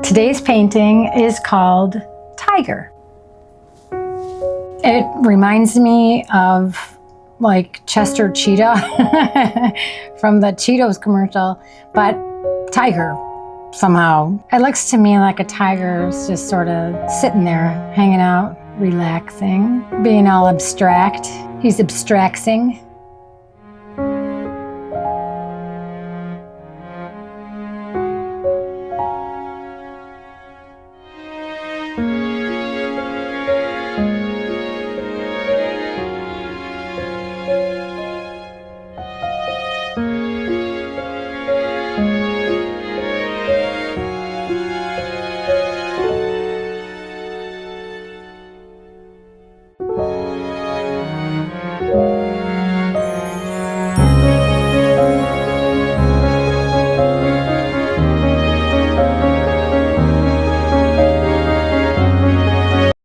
Today's painting is called Tiger. It reminds me of like Chester Cheetah from the Cheetos commercial, but tiger somehow. It looks to me like a tiger is just sort of sitting there, hanging out, relaxing, being all abstract. He's abstracting.